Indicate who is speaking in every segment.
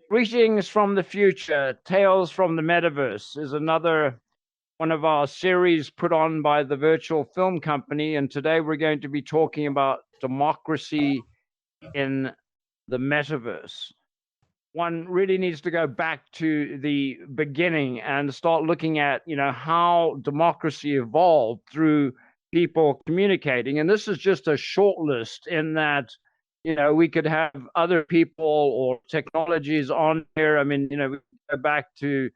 Speaker 1: Greetings from the future. Tales from the Metaverse is another one of our series put on by the virtual film company. And today we're going to be talking about democracy in the Metaverse. One really needs to go back to the beginning and start looking at, how democracy evolved through people communicating. And this is just a short list in that, we could have other people or technologies on here. I mean, we go back to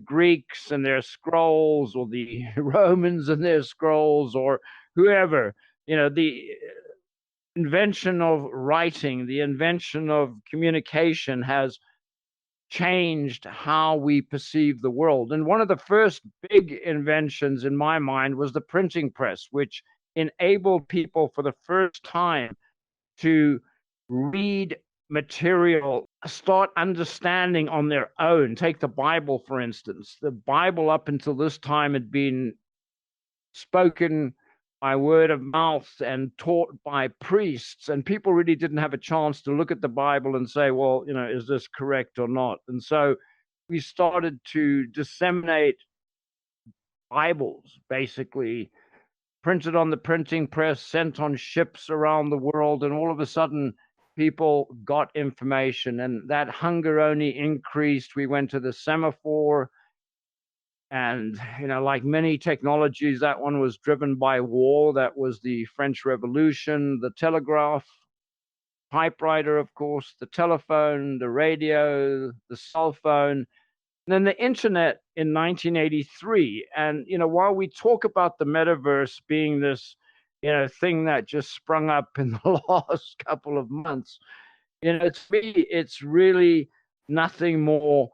Speaker 1: Greeks and their scrolls, or the Romans and their scrolls, or whoever. The invention of writing, the invention of communication has changed how we perceive the world. And one of the first big inventions in my mind was the printing press, which enabled people for the first time to read material, start understanding on their own. Take the Bible, for instance. The Bible, up until this time, had been spoken by word of mouth and taught by priests, and people really didn't have a chance to look at the Bible and say, well, is this correct or not? And so we started to disseminate Bibles, basically printed on the printing press, sent on ships around the world, and all of a sudden people got information, and that hunger only increased. We went to the semaphore, and like many technologies, that one was driven by war. That was the French Revolution. The telegraph, typewriter, of course, the telephone, the radio, the cell phone, and then the internet in 1983. And while we talk about the metaverse being this thing that just sprung up in the last couple of months, to me it's really nothing more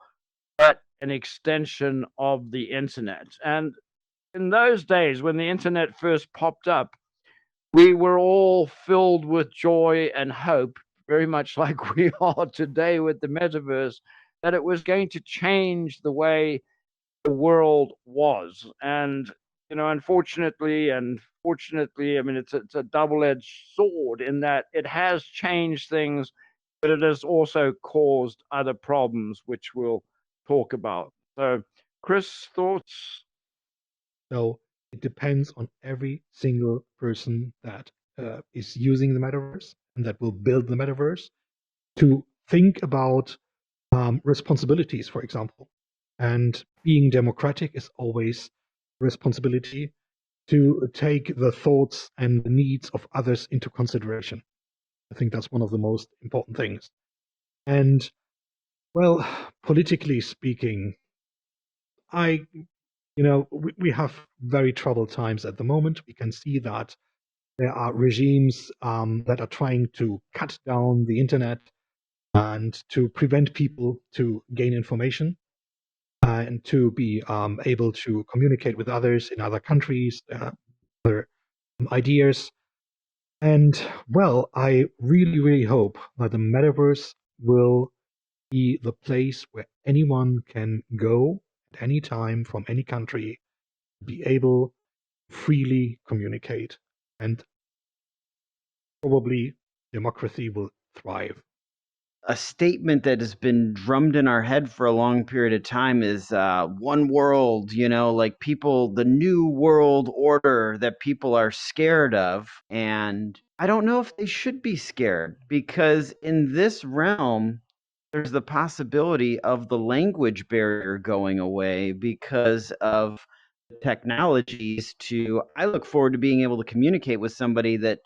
Speaker 1: but an extension of the internet. And in those days, when the internet first popped up, we were all filled with joy and hope, very much like we are today with the metaverse, that it was going to change the way the world was. And unfortunately and fortunately, I mean, it's a double-edged sword in that it has changed things, but it has also caused other problems, which we'll talk about. So, Chris, thoughts?
Speaker 2: So it depends on every single person that is using the metaverse and that will build the metaverse to think about responsibilities, for example. And being democratic is always responsibility to take the thoughts and the needs of others into consideration. I think that's one of the most important things. And well, politically speaking, I we have very troubled times at the moment. We can see that there are regimes that are trying to cut down the internet and to prevent people to gain information and to be able to communicate with others in other countries, other ideas. And well, I really, really hope that the metaverse will be the place where anyone can go at any time from any country, be able to freely communicate, and probably democracy will thrive.
Speaker 3: A statement that has been drummed in our head for a long period of time is one world, like people, the new world order that people are scared of. And I don't know if they should be scared, because in this realm, there's the possibility of the language barrier going away because of technologies. I look forward to being able to communicate with somebody that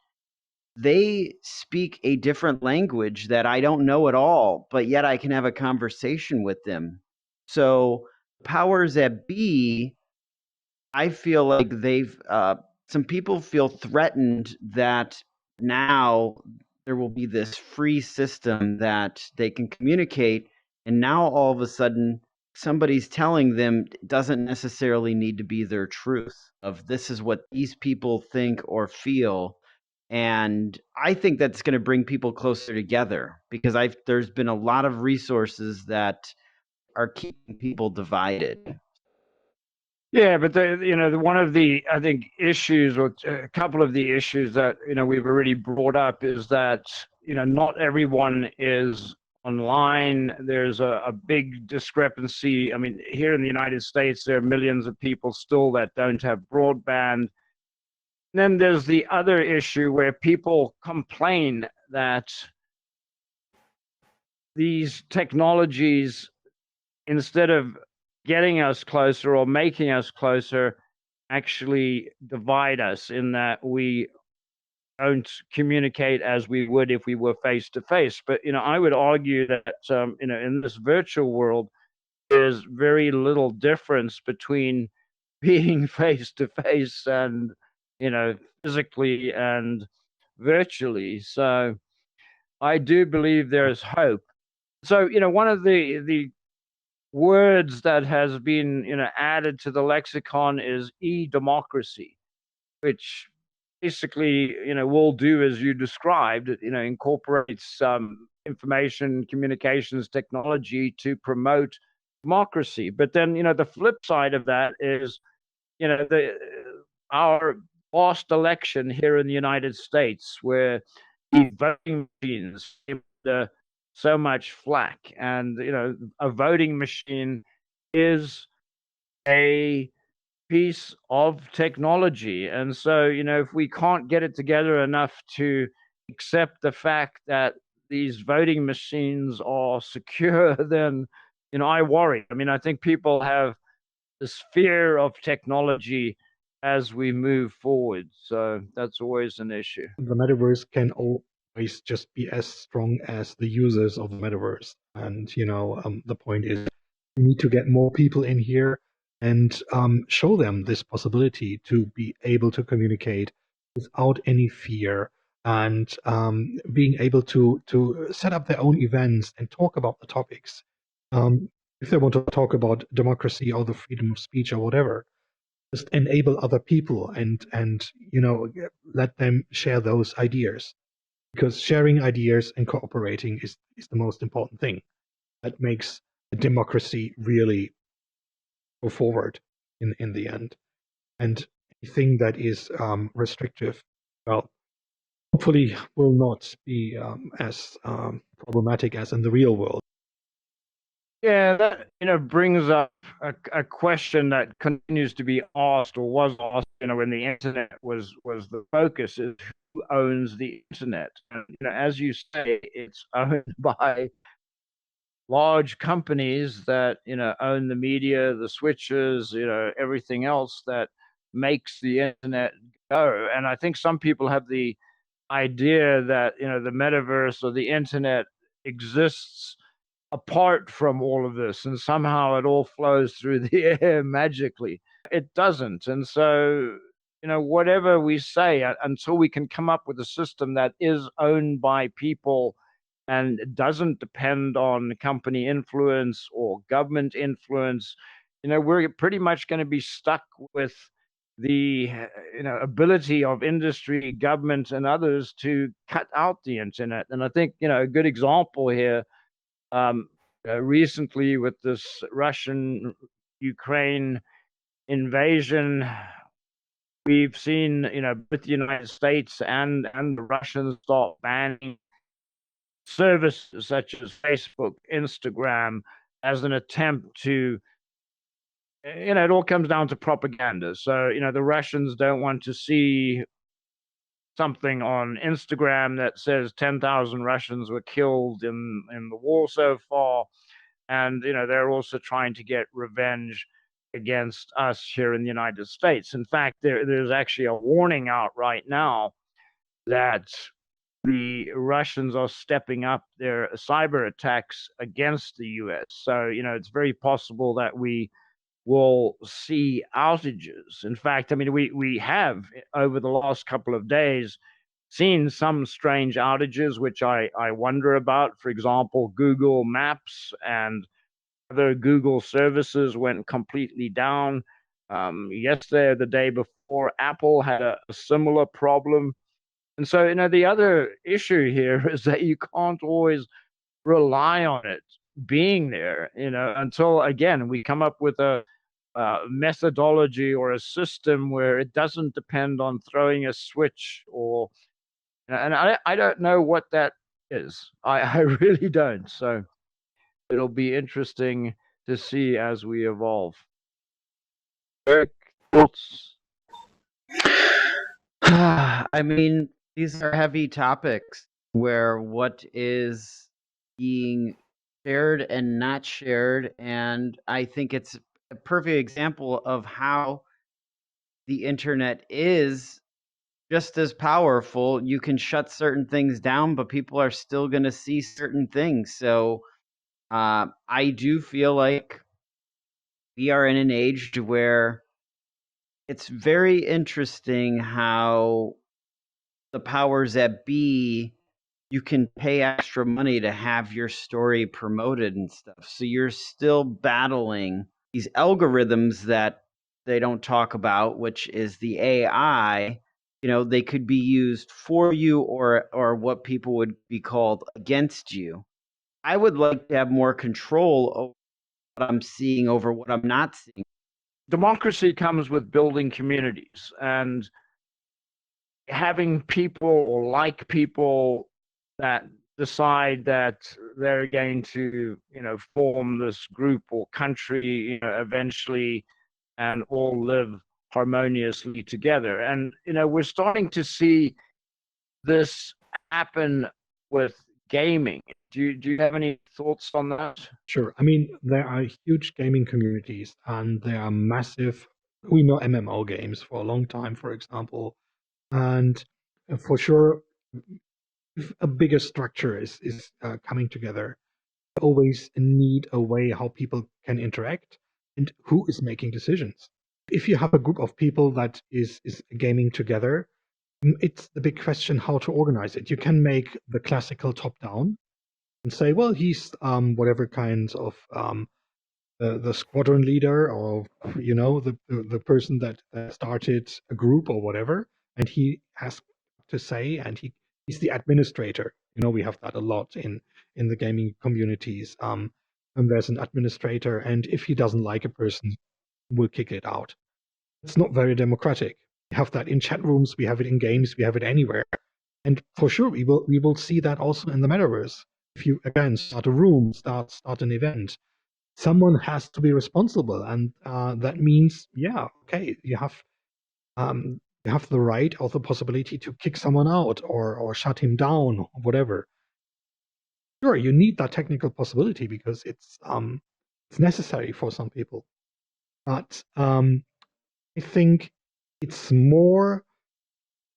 Speaker 3: they speak a different language that I don't know at all, but yet I can have a conversation with them. So, powers that be, I feel like some people feel threatened that now there will be this free system that they can communicate. And now all of a sudden, somebody's telling them it doesn't necessarily need to be their truth, of this is what these people think or feel. And I think that's going to bring people closer together, because there's been a lot of resources that are keeping people divided.
Speaker 1: Yeah, but one of the, I think, issues, or a couple of the issues that we've already brought up, is that not everyone is online. There's a big discrepancy. I mean, here in the United States, there are millions of people still that don't have broadband. Then there's the other issue where people complain that these technologies, instead of getting us closer or making us closer, actually divide us, in that we don't communicate as we would if we were face to face. But I would argue that in this virtual world, there's very little difference between being face to face and physically and virtually. So I do believe there's hope. So one of the words that has been added to the lexicon is e-democracy, which basically will do as you described. It incorporates information communications technology to promote democracy. But then the flip side of that is the our last election here in the United States, where the voting machines came under so much flack. And a voting machine is a piece of technology. And so if we can't get it together enough to accept the fact that these voting machines are secure, then I worry. I mean, I think people have this fear of technology as we move forward. So that's always an issue.
Speaker 2: The metaverse can always just be as strong as the users of the metaverse. And, the point is, we need to get more people in here and show them this possibility to be able to communicate without any fear, and being able to set up their own events and talk about the topics. If they want to talk about democracy or the freedom of speech or whatever, just enable other people and let them share those ideas, because sharing ideas and cooperating is the most important thing that makes a democracy really go forward in the end. And anything that is restrictive, well, hopefully will not be as problematic as in the real world.
Speaker 1: Yeah, that brings up a question that continues to be asked, or was asked, when the internet was the focus, is who owns the internet? And as you say, it's owned by large companies that own the media, the switches, everything else that makes the internet go. And I think some people have the idea that the metaverse or the internet exists apart from all of this, and somehow it all flows through the air magically. It doesn't. And so whatever we say, until we can come up with a system that is owned by people and doesn't depend on company influence or government influence, we're pretty much going to be stuck with the ability of industry, government, and others to cut out the internet. And I think a good example here, recently, with this Russian Ukraine invasion, we've seen both the United States and the Russians start banning services such as Facebook, Instagram, as an attempt to, it all comes down to propaganda. So, the Russians don't want to see something on Instagram that says 10,000 Russians were killed in the war so far. And, they're also trying to get revenge against us here in the United States. In fact, there's actually a warning out right now that the Russians are stepping up their cyber attacks against the US. So, it's very possible that we will see outages. In fact, I mean, we have, over the last couple of days, seen some strange outages, which I wonder about. For example, Google Maps and other Google services went completely down. Yesterday or the day before, Apple had a similar problem. And so, the other issue here is that you can't always rely on it being there, until, again, we come up with a methodology or a system where it doesn't depend on throwing a switch or, and I don't know what that is. I really don't. So it'll be interesting to see as we evolve. Eric, thoughts?
Speaker 3: I mean, these are heavy topics where what is being shared and not shared. And I think it's a perfect example of how the internet is just as powerful. You can shut certain things down, but people are still going to see certain things. So I do feel like we are in an age where it's very interesting how the powers that be, you can pay extra money to have your story promoted and stuff. So you're still battling these algorithms that they don't talk about, which is the AI. You know, they could be used for you or what people would be called against you. I would like to have more control over what I'm seeing over what I'm not seeing.
Speaker 1: Democracy comes with building communities and having people or like people that decide that they're going to, form this group or country, eventually, and all live harmoniously together. And we're starting to see this happen with gaming. Do you have any thoughts on that?
Speaker 2: Sure. I mean, there are huge gaming communities and there are massive, we know MMO games for a long time, for example. And for sure, if a bigger structure is coming together, always need a way how people can interact and who is making decisions. If you have a group of people that is gaming together, it's the big question how to organize it. You can make the classical top down and say, well, he's whatever kinds of the squadron leader or the person that started a group or whatever, and he has to say, and he's the administrator. We have that a lot in the gaming communities. And there's an administrator, and if he doesn't like a person, we'll kick it out. It's not very democratic. We have that in chat rooms, we have it in games, we have it anywhere. And for sure, we will see that also in the metaverse. If you again start a room, start an event, someone has to be responsible, and that means, yeah, okay, you have the right or the possibility to kick someone out or shut him down or whatever. Sure, you need that technical possibility because it's necessary for some people, but I think it's more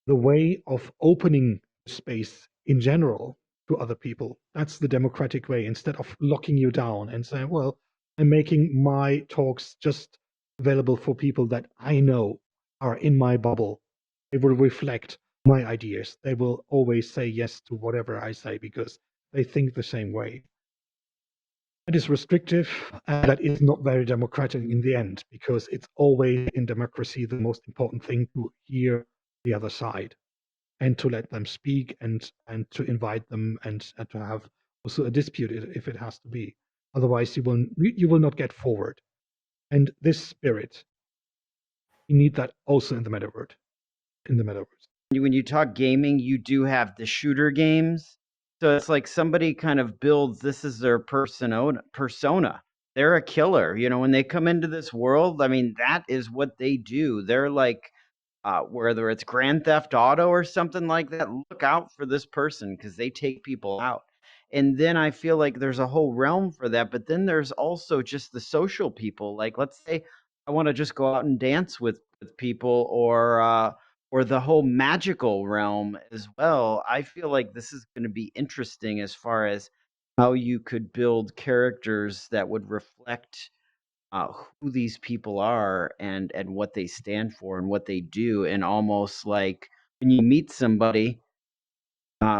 Speaker 2: the way of opening space in general to other people. That's the democratic way, instead of locking you down and saying, well, I'm making my talks just available for people that I know are in my bubble. They will reflect my ideas. They will always say yes to whatever I say because they think the same way. It is restrictive, and that is not very democratic in the end, because it's always in democracy the most important thing to hear the other side and to let them speak and to invite them and to have also a dispute if it has to be. Otherwise, you will not get forward. And this spirit, you need that also in the metaverse. In the metaverse.
Speaker 3: When you talk gaming, you do have the shooter games. So it's like somebody kind of builds this is their persona. They're a killer. When they come into this world, I mean, that is what they do. They're like whether it's Grand Theft Auto or something like that, look out for this person because they take people out. And then I feel like there's a whole realm for that. But then there's also just the social people. Like, let's say I want to just go out and dance with people, or the whole magical realm as well. I feel like this is going to be interesting as far as how you could build characters that would reflect who these people are and what they stand for and what they do, and almost like when you meet somebody,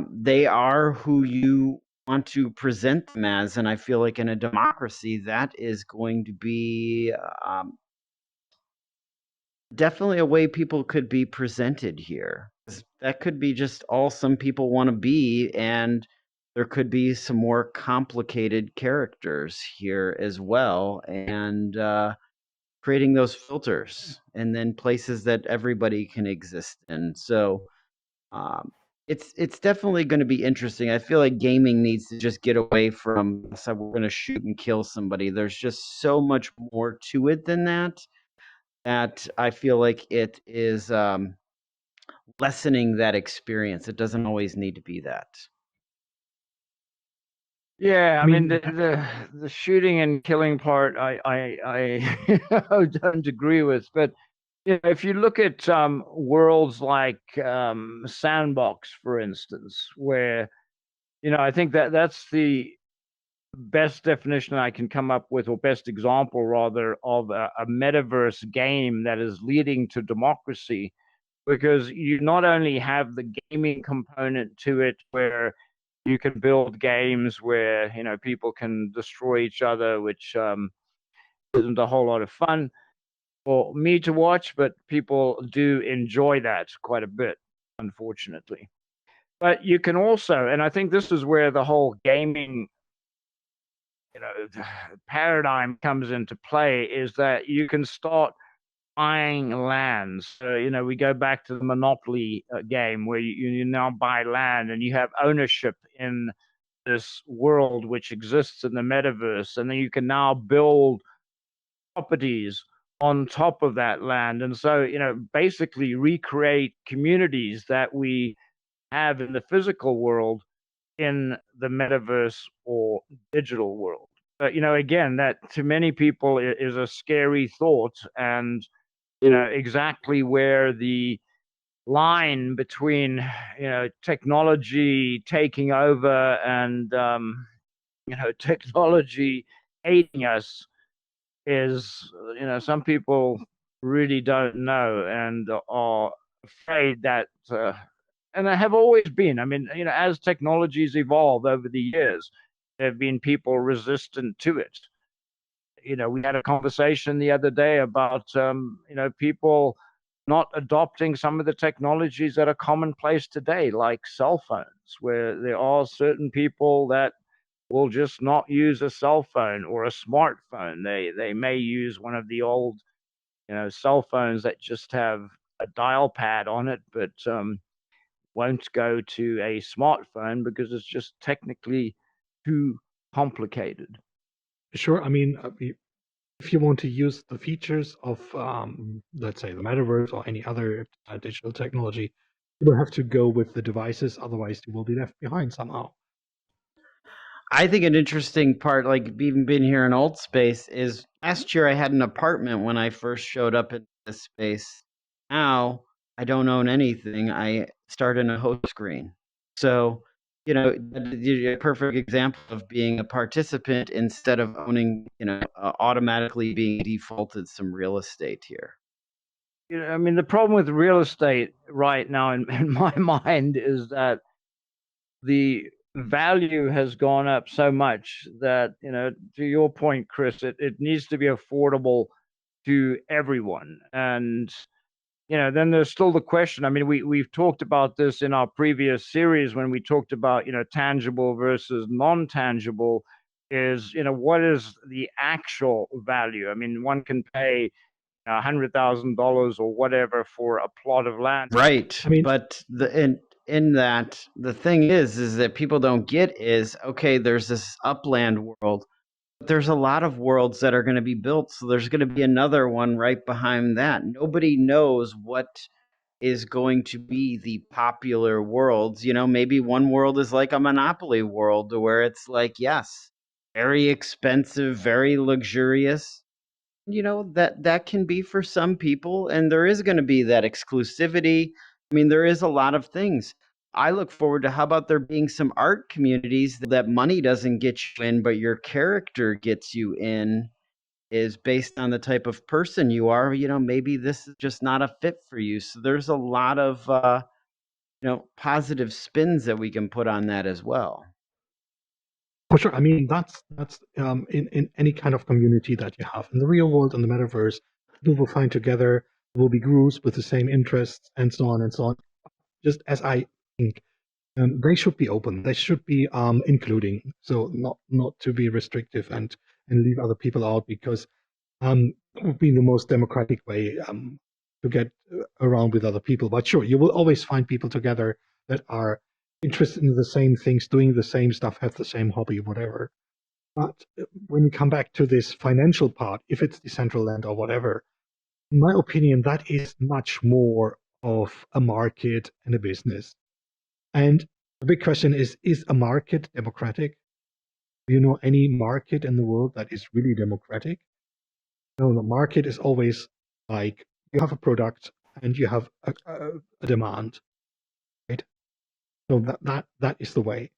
Speaker 3: they are who you want to present them as. And I feel like in a democracy, that is going to be definitely a way people could be presented here. 'Cause that could be just all some people want to be, and there could be some more complicated characters here as well. And creating those filters and then places that everybody can exist in. So um, it's definitely going to be interesting. I feel like gaming needs to just get away from so we're going to shoot and kill somebody. There's just so much more to it than that. That I feel like it is lessening that experience. It doesn't always need to be that.
Speaker 1: Yeah,
Speaker 2: I
Speaker 1: I mean
Speaker 2: mean,
Speaker 1: the shooting and killing part, I don't agree with. But you know, if you look at worlds like Sandbox, for instance, where you know I think that that's the best definition I can come up with, or best example rather, of a metaverse game that is leading to democracy, because you not only have the gaming component to it, where you can build games where you know people can destroy each other, which isn't a whole lot of fun for me to watch, but people do enjoy that quite a bit, unfortunately. But you can also, and I think this is where the whole gaming, you know, paradigm comes into play, is that you can start buying lands. You know, we go back to the Monopoly game where you now buy land and you have ownership in this world which exists in the metaverse, and then you can now build properties on top of that land. And so, you know, basically recreate communities that we have in the physical world in the metaverse or digital world. But, you know, again, that to many people is a scary thought, and, you know, exactly where the line between, you know, technology taking over and, you know, technology aiding us is, you know, some people really don't know and are afraid that, and I have always been. I mean, you know, as technologies evolve over the years, there have been people resistant to it. You know, we had a conversation the other day about, you know, people not adopting some of the technologies that are commonplace today, like cell phones, where there are certain people that will just not use a cell phone or a smartphone. They may use one of the old, you know, cell phones that just have a dial pad on it, but won't go to a smartphone because it's just technically too complicated.
Speaker 2: sure. I mean, if you want to use the features of, let's say, the metaverse or any other digital technology, you will have to go with the devices. Otherwise, you will be left behind somehow.
Speaker 3: I think an interesting part, like even being here in Altspace, is last year I had an apartment when I first showed up in this space. Now I don't own anything. I start in a host screen. So, you know, that is a perfect example of being a participant instead of owning, you know, automatically being defaulted some real estate here.
Speaker 1: You know, I mean, the problem with real estate right now, in my mind, is that the value has gone up so much that, you know, to your point, Chris, it needs to be affordable to everyone. And, you know, then there's still the question. I mean, we've talked about this in our previous series when we talked about, you know, tangible versus non-tangible, is, you know, what is the actual value? I mean, one can pay $100,000 or whatever for a plot of land.
Speaker 3: Right.
Speaker 2: I mean,
Speaker 3: But in that the thing is that people don't get is okay, there's this upland world. But there's a lot of worlds that are going to be built, so there's going to be another one right behind that. Nobody knows what is going to be the popular worlds. You know, maybe one world is like a monopoly world where it's like, yes, very expensive, very luxurious. You know, that can be for some people, and there is going to be that exclusivity. I mean, there is a lot of things. I look forward to how about there being some art communities that money doesn't get you in, but your character gets you in, is based on the type of person you are. You know, maybe this is just not a fit for you. So there's a lot of you know, positive spins that we can put on that as well.
Speaker 2: for sure. I mean, that's in any kind of community that you have in the real world and the metaverse, people will find together. There will be groups with the same interests and so on and so on. Just as I think they should be open. They should be including, so not to be restrictive and leave other people out because would be the most democratic way to get around with other people. But sure, you will always find people together that are interested in the same things, doing the same stuff, have the same hobby, whatever. But when we come back to this financial part, if it's Decentraland or whatever, in my opinion, that is much more of a market and a business. And the big question is a market democratic? Do you know any market in the world that is really democratic? No, the market is always like you have a product and you have a demand, right? So that is the way.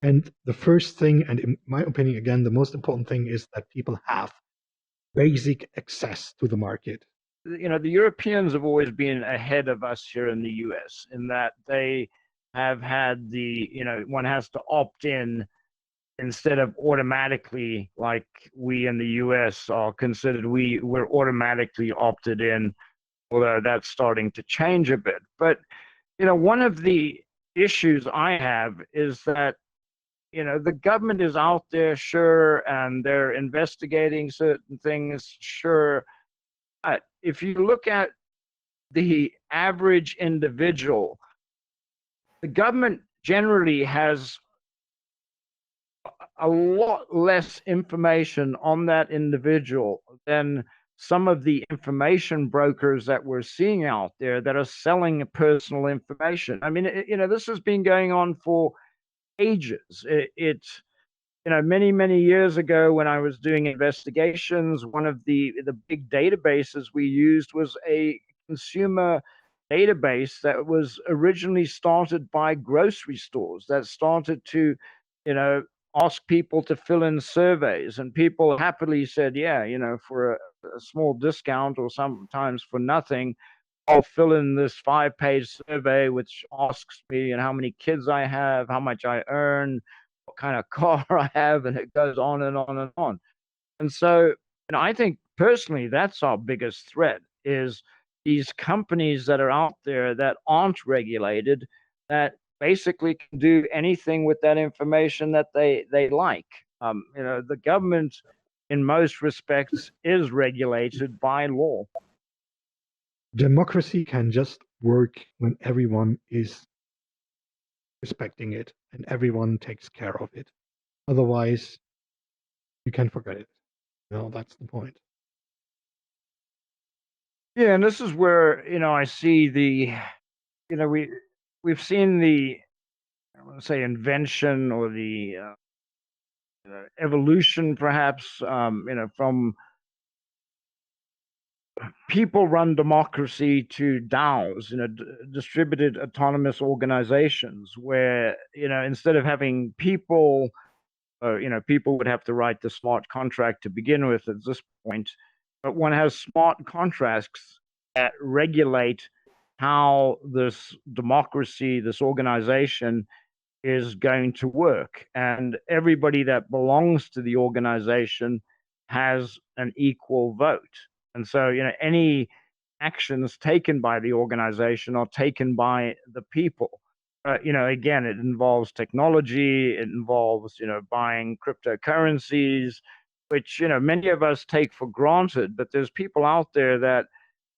Speaker 2: And the first thing, and in my opinion, again, the most important thing is that people have basic access to the market.
Speaker 1: The Europeans have always been ahead of us here in the US in that they have had one has to opt in instead of automatically, like we in the US are considered, we're automatically opted in, although that's starting to change a bit. But one of the issues I have is that the government is out there, sure, and they're investigating certain things, sure. But if you look at the average individual, the government generally has a lot less information on that individual than some of the information brokers that we're seeing out there that are selling personal information. I mean, this has been going on for ages. It's many, many years ago when I was doing investigations, one of the big databases we used was a consumer database that was originally started by grocery stores that started to, you know, ask people to fill in surveys, and people happily said, yeah, for a small discount or sometimes for nothing, I'll fill in this 5-page survey, which asks me, how many kids I have, how much I earn, what kind of car I have, and it goes on and on and on. And so, I think personally, that's our biggest threat is these companies that are out there that aren't regulated, that basically can do anything with that information that they like. The government, in most respects, is regulated by law.
Speaker 2: Democracy can just work when everyone is respecting it and everyone takes care of it. Otherwise, you can forget it. That's the point.
Speaker 1: Yeah, and this is where I see we've seen the, I want to say, invention or the evolution, perhaps, from people-run democracy to DAOs, distributed autonomous organizations, where instead of having people, people would have to write the smart contract to begin with at this point, but one has smart contracts that regulate how this democracy, this organization, is going to work. And everybody that belongs to the organization has an equal vote. And so, any actions taken by the organization are taken by the people. Again, it involves technology, it involves, buying cryptocurrencies, which, many of us take for granted, but there's people out there that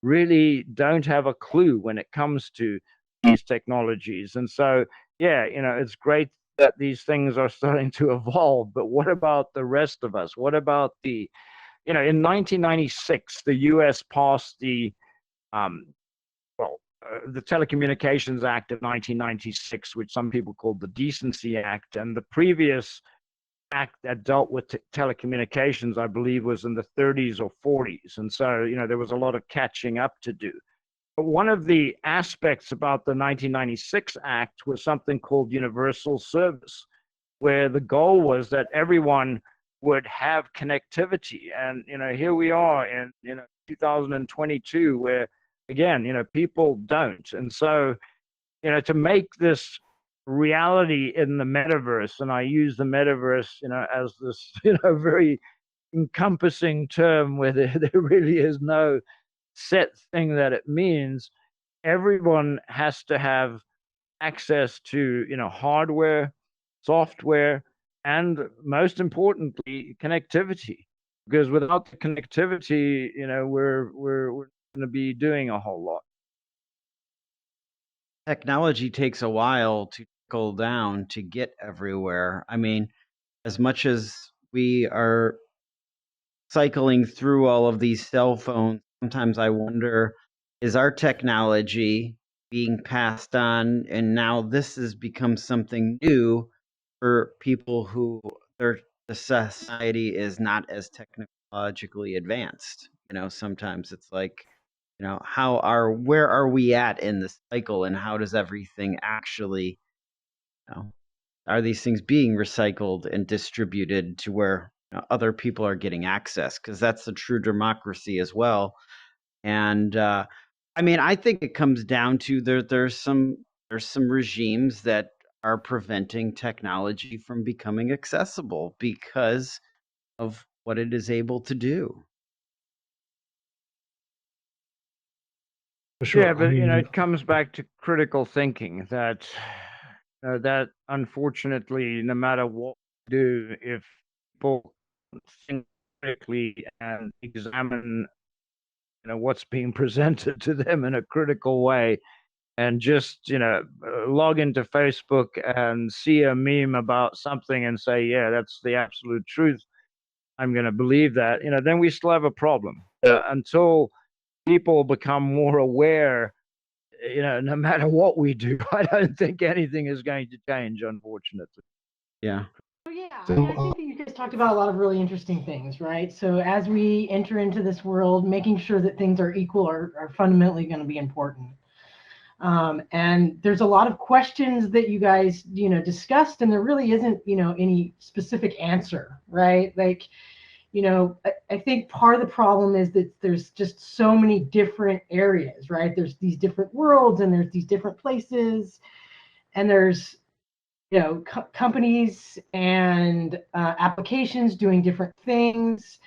Speaker 1: really don't have a clue when it comes to these technologies. And so, yeah, it's great that these things are starting to evolve, but what about the rest of us? What about in 1996, the US passed um, the Telecommunications Act of 1996, which some people called the Decency Act. And the previous act that dealt with telecommunications, I believe, was in the 30s or 40s. And so, there was a lot of catching up to do. But one of the aspects about the 1996 Act was something called universal service, where the goal was that everyone would have connectivity. And, here we are in, 2022, where, again, people don't. And so, to make this reality in the metaverse, and I use the metaverse, as this, very encompassing term where there really is no set thing that it means. Everyone has to have access to, hardware, software, and most importantly, connectivity. because without the connectivity, we're going to be doing a whole lot.
Speaker 3: Technology takes a while to trickle down to get everywhere. I mean, as much as we are cycling through all of these cell phones, sometimes I wonder, is our technology being passed on and now this has become something new for people who the society is not as technologically advanced? Sometimes it's like, where are we at in the cycle, and how does everything actually, you know, are these things being recycled and distributed to where other people are getting access? Because that's the true democracy as well. And I mean, I think it comes down to there's some regimes that are preventing technology from becoming accessible because of what it is able to do.
Speaker 2: For
Speaker 1: Yeah,
Speaker 2: sure. I
Speaker 1: but
Speaker 2: mean,
Speaker 1: it comes back to critical thinking that unfortunately, no matter what we do, if people think critically and examine what's being presented to them in a critical way, and just log into Facebook and see a meme about something and say, yeah, that's the absolute truth, I'm going to believe that, then we still have a problem. Until people become more aware, no matter what we do, I don't think anything is going to change, unfortunately.
Speaker 3: Yeah.
Speaker 4: So yeah, I
Speaker 2: so
Speaker 4: mean, I think that you guys talked about a lot of really interesting things, right? So as we enter into this world, making sure that things are equal are fundamentally going to be important. And there's a lot of questions that you guys, discussed, and there really isn't, any specific answer, right? Like, I think part of the problem is that there's just so many different areas, right? There's these different worlds, and there's these different places, and there's companies and applications doing different things,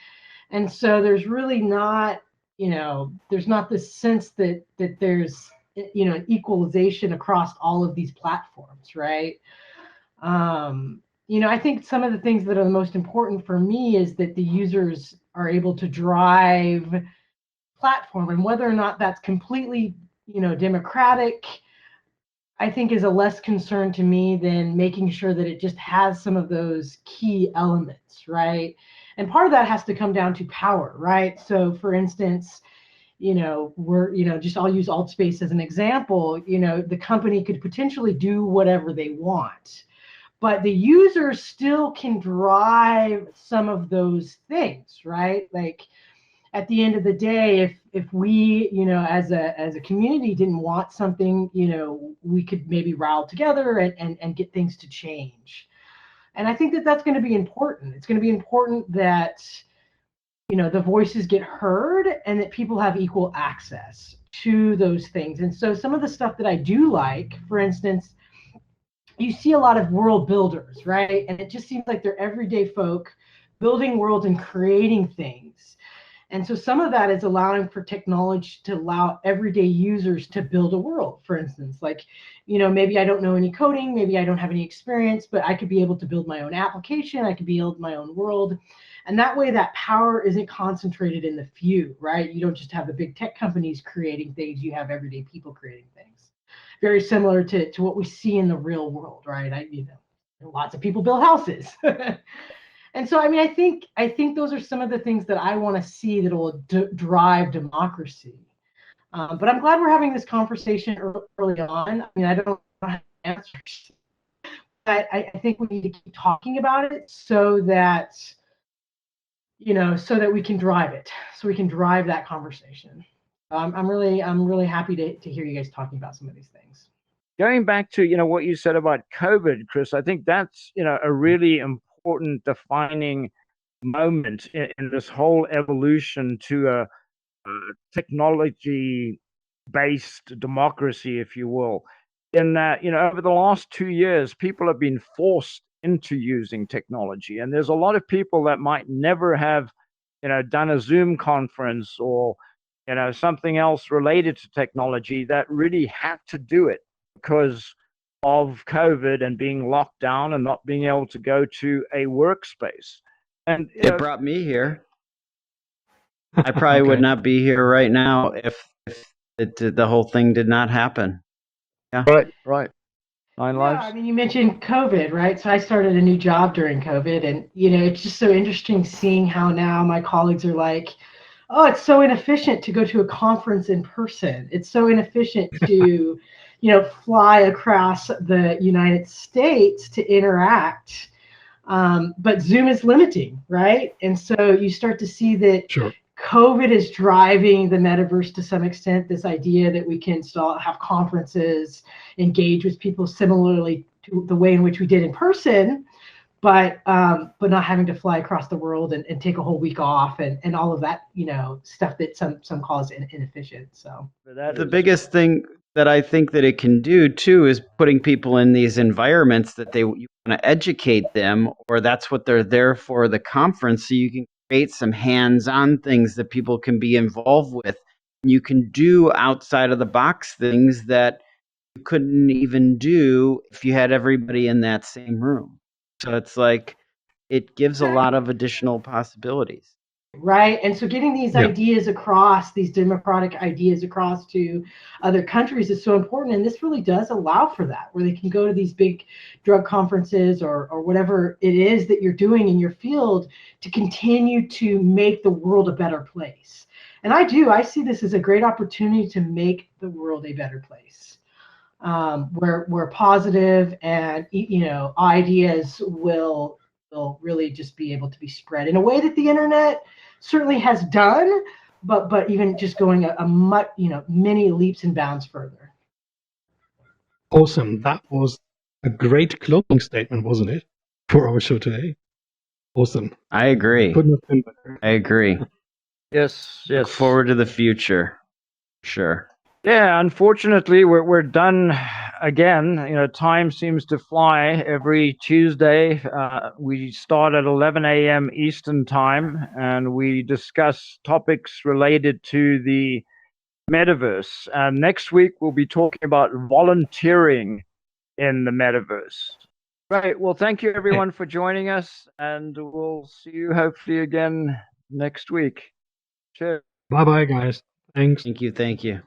Speaker 4: and so there's really not, there's not this sense that there's an equalization across all of these platforms, right? I think some of the things that are the most important for me is that the users are able to drive platform, and whether or not that's completely democratic, I think is a less concern to me than making sure that it just has some of those key elements, right? And part of that has to come down to power, right? So for instance, just I'll use Altspace as an example. The company could potentially do whatever they want, but the user still can drive some of those things, right? Like, at the end of the day, if we, as a community didn't want something, we could maybe rally together and get things to change. And I think that that's going to be important. It's going to be important that the voices get heard and that people have equal access to those things. And so some of the stuff that I do like, for instance, you see a lot of world builders, right? And it just seems like they're everyday folk building worlds and creating things. And so some of that is allowing for technology to allow everyday users to build a world, for instance. Like, maybe I don't know any coding, maybe I don't have any experience, but I could be able to build my own application, I could build my own world. And that way that power isn't concentrated in the few, right? You don't just have the big tech companies creating things, you have everyday people creating things. Very similar to what we see in the real world, right? Lots of people build houses. And so, I mean, I think those are some of the things that I want to see that will drive democracy. But I'm glad we're having this conversation early on. I mean, I don't have answers, but I think we need to keep talking about it so that we can drive it, so we can drive that conversation. I'm really happy to hear you guys talking about some of these things.
Speaker 1: Going back to what you said about COVID, Chris, I think that's a really important defining moment in this whole evolution to a technology-based democracy, if you will. In that, over the last 2 years, people have been forced into using technology, and there's a lot of people that might never have, done a Zoom conference or something else related to technology that really had to do it because of COVID and being locked down and not being able to go to a workspace. And
Speaker 3: It brought me here. I probably would
Speaker 2: Okay.
Speaker 3: not be here right now if the whole thing did not happen. Yeah.
Speaker 1: Right. 9
Speaker 4: Yeah,
Speaker 1: lives.
Speaker 4: I mean, you mentioned COVID, right? So I started a new job during COVID, and it's just so interesting seeing how now my colleagues are like, "Oh, it's so inefficient to go to a conference in person. It's so inefficient to, fly across the United States to interact." But Zoom is limiting, right? And so you start to see that
Speaker 2: Sure.
Speaker 4: COVID is driving the metaverse to some extent. This idea that we can still have conferences, engage with people similarly to the way in which we did in person, but not having to fly across the world and take a whole week off and all of that, stuff that some call inefficient. So
Speaker 3: The biggest thing that I think that it can do too is putting people in these environments that you want to educate them, or that's what they're there for, the conference, so you can create some hands-on things that people can be involved with. You can do outside of the box things that you couldn't even do if you had everybody in that same room. So it's like it gives a lot of additional possibilities.
Speaker 4: right, and so getting these
Speaker 2: Yeah.
Speaker 4: ideas across, these democratic ideas across to other countries is so important, and this really does allow for that, where they can go to these big drug conferences or whatever it is that you're doing in your field to continue to make the world a better place. And I see this as a great opportunity to make the world a better place, where positive and ideas will really just be able to be spread in a way that the internet certainly has done, but even just going a much, many leaps and bounds further.
Speaker 2: Awesome. That was a great closing statement, wasn't it, for our show today? Awesome.
Speaker 3: I agree.
Speaker 2: Couldn't have been better.
Speaker 3: I agree.
Speaker 1: Yes.
Speaker 3: Look forward to the future. Sure.
Speaker 1: Yeah, unfortunately, we're done again. Time seems to fly. Every Tuesday, we start at 11 a.m. Eastern time, and we discuss topics related to the metaverse. And next week, we'll be talking about volunteering in the metaverse. Right. Well, thank you everyone for joining us, and we'll see you hopefully again next week. Cheers.
Speaker 2: Bye-bye, guys. Thanks.
Speaker 3: Thank you. Thank you.